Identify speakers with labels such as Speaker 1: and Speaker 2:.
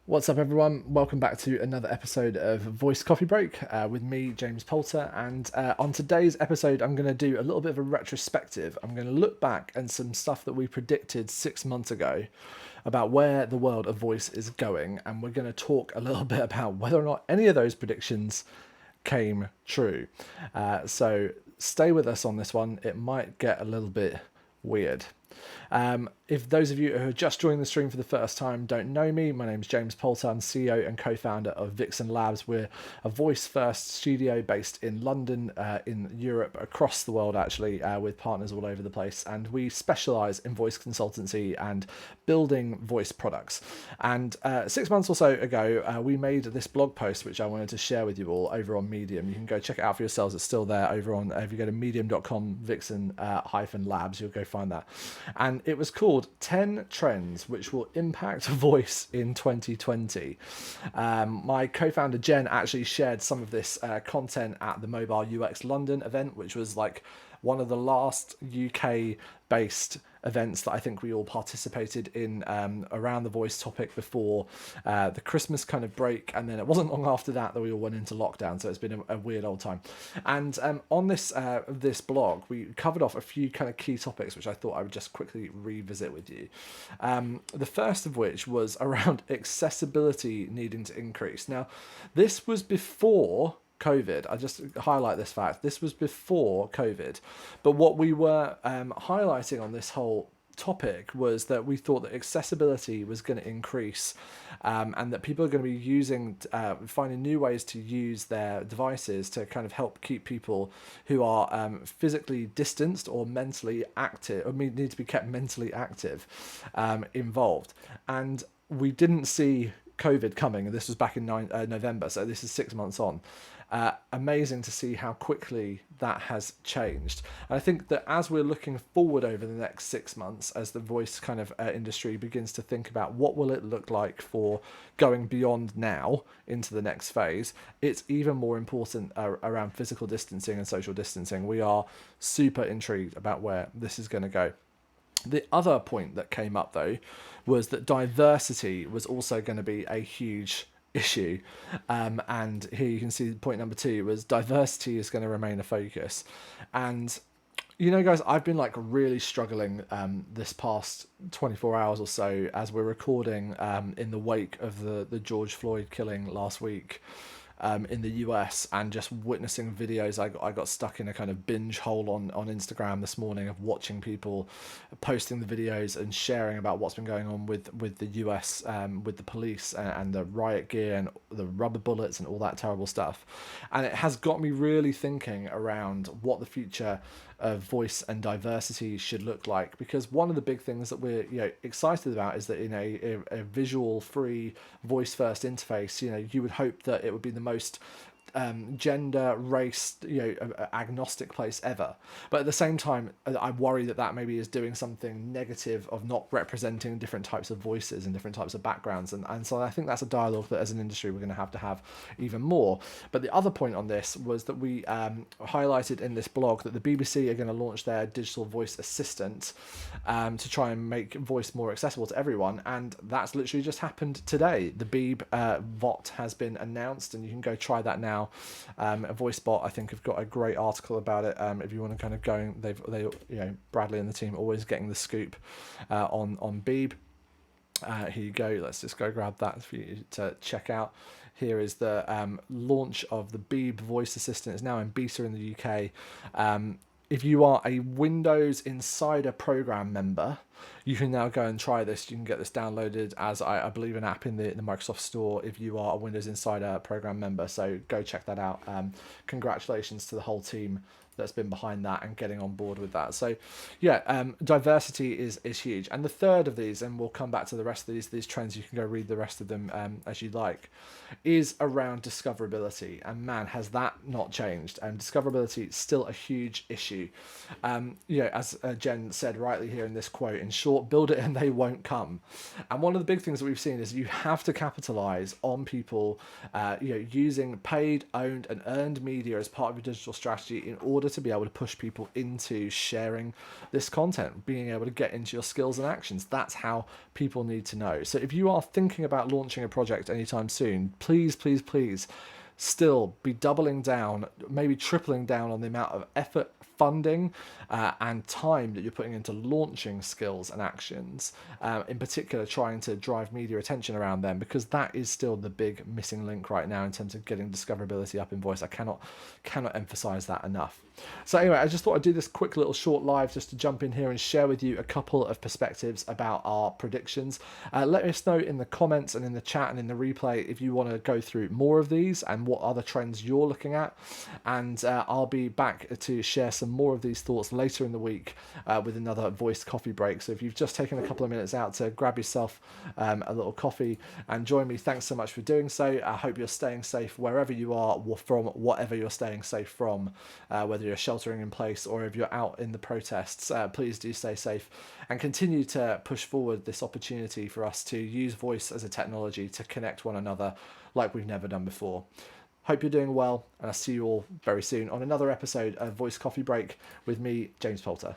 Speaker 1: What's up, everyone? Welcome back to another episode of Voice Coffee Break with me, James Poulter. And on today's episode, I'm going to do a little bit of a retrospective. I'm going to look back and some stuff that we predicted 6 months ago about where the world of voice is going. And we're going to talk a little bit about whether or not any of those predictions came true. So stay with us on this one. It might get a little bit weird. If those of you who are just joining the stream for the first time don't know me, my name is James Poulter. I'm CEO and co-founder of Vixen Labs. We're a voice-first studio based in London, in Europe, across the world actually, with partners all over the place. And we specialise in voice consultancy and building voice products. And 6 months or so ago, we made this blog post, which I wanted to share with you all over on Medium. You can go check it out for yourselves. It's still there over on, if you go to medium.com, Vixen-Labs, you'll go find that. And it was called 10 Trends Which Will Impact Voice in 2020. My co-founder Jen actually shared some of this content at the Mobile UX London event, which was like one of the last UK based events that I think we all participated in around the voice topic before the Christmas kind of break, and then it wasn't long after that we all went into lockdown, so it's been a weird old time. And on this blog we covered off a few kind of key topics which I thought I would just quickly revisit with you. The first of which was around accessibility needing to increase. Now this was before COVID. I just highlight this fact. This was before COVID. But what we were highlighting on this whole topic was that we thought that accessibility was going to increase, and that people are going to be finding new ways to use their devices to kind of help keep people who are physically distanced or mentally active, or need to be kept mentally active, involved. And we didn't see COVID coming, and this was back in November, so this is 6 months on. Amazing to see how quickly that has changed. And I think that as we're looking forward over the next 6 months, as the voice kind of industry begins to think about what will it look like for going beyond now into the next phase, it's even more important around physical distancing and social distancing. We are super intrigued about where this is going to go. The other point that came up, though, was that diversity was also going to be a huge issue. And here you can see point number 2 was diversity is going to remain a focus. And, you know, guys, I've been like really struggling this past 24 hours or so as we're recording in the wake of the George Floyd killing last week. In the US, and just witnessing videos. I got stuck in a kind of binge hole on Instagram this morning of watching people posting the videos and sharing about what's been going on with the US, with the police and the riot gear and the rubber bullets and all that terrible stuff. And it has got me really thinking around what the future of voice and diversity should look like, because one of the big things that we're excited about is that in a visual free voice first interface, you would hope that it would be the most gender, race, agnostic place ever. But at the same time, I worry that maybe is doing something negative of not representing different types of voices and different types of backgrounds. And so I think that's a dialogue that as an industry we're going to have even more. But the other point on this was that we highlighted in this blog that the BBC are going to launch their digital voice assistant to try and make voice more accessible to everyone. And that's literally just happened today. The Beeb VOT has been announced, and you can go try that now. A VoiceBot, I think, have got a great article about it. If you want to kind of go, Bradley and the team always getting the scoop on Beeb. Here you go. Let's just go grab that for you to check out. Here is the launch of the Beeb voice assistant. It's now in beta in the UK. If you are a Windows Insider program member, you can now go and try this. You can get this downloaded as, I believe, an app in the Microsoft Store if you are a Windows Insider program member. So go check that out. Congratulations to the whole team that's been behind that and getting on board with that. So diversity is huge. And the third of these, and we'll come back to the rest of these trends, you can go read the rest of them as you like, is around discoverability. And man, has that not changed. And discoverability is still a huge issue. As Jen said rightly here in this quote, in short, build it and they won't come. And one of the big things that we've seen is you have to capitalize on people using paid, owned and earned media as part of your digital strategy in order to be able to push people into sharing this content, being able to get into your skills and actions. That's how people need to know. So if you are thinking about launching a project anytime soon, please, please, please still be doubling down, maybe tripling down on the amount of effort, funding, and time that you're putting into launching skills and actions, in particular trying to drive media attention around them, because that is still the big missing link right now in terms of getting discoverability up in voice. I cannot emphasize that enough. So anyway, I just thought I'd do this quick little short live just to jump in here and share with you a couple of perspectives about our predictions. Let us know in the comments and in the chat and in the replay if you want to go through more of these and what other trends you're looking at, and I'll be back to share some more of these thoughts later in the week with another voice coffee break. So if you've just taken a couple of minutes out to grab yourself a little coffee and join me, thanks so much for doing so. I hope you're staying safe wherever you are, from whatever you're staying safe from, whether you're sheltering in place or if you're out in the protests. Please do stay safe and continue to push forward this opportunity for us to use voice as a technology to connect one another like we've never done before. Hope you're doing well, and I'll see you all very soon on another episode of Voice Coffee Break with me, James Poulter.